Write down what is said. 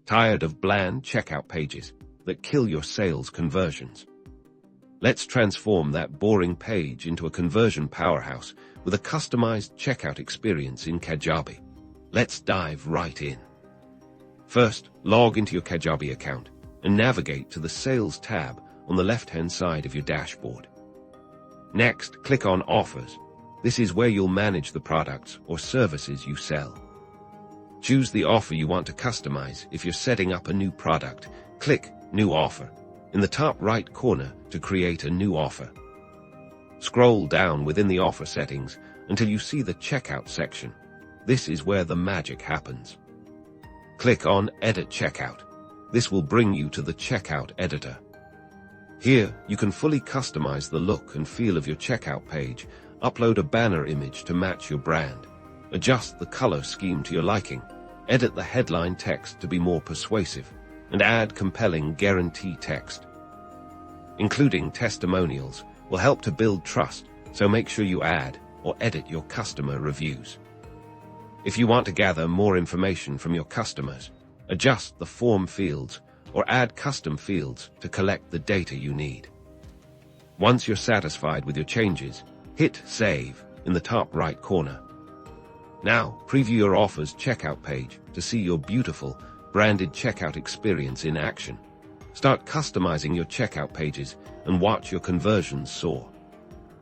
Tired of bland checkout pages that kill your sales conversions? Let's transform that boring page into a conversion powerhouse with a customized checkout experience in Kajabi. Let's dive right in. First, log into your Kajabi account and navigate to the Sales tab on the left-hand side of your dashboard. Next, click on Offers. This is where you'll manage the products or services you sell. Choose the offer you want to customize. If you're setting up a new product, click New Offer in the top right corner to create a new offer. Scroll down within the offer settings until you see the checkout section. This is where the magic happens. Click on Edit Checkout. This will bring you to the checkout editor. Here, you can fully customize the look and feel of your checkout page, upload a banner image to match your brand, adjust the color scheme to your liking, edit the headline text to be more persuasive, and add compelling guarantee text. Including testimonials will help to build trust, so make sure you add or edit your customer reviews. If you want to gather more information from your customers, adjust the form fields or add custom fields to collect the data you need. Once you're satisfied with your changes, hit Save in the top right corner. Now, preview your offers checkout page to see your beautiful, branded checkout experience in action. Start customizing your checkout pages and watch your conversions soar.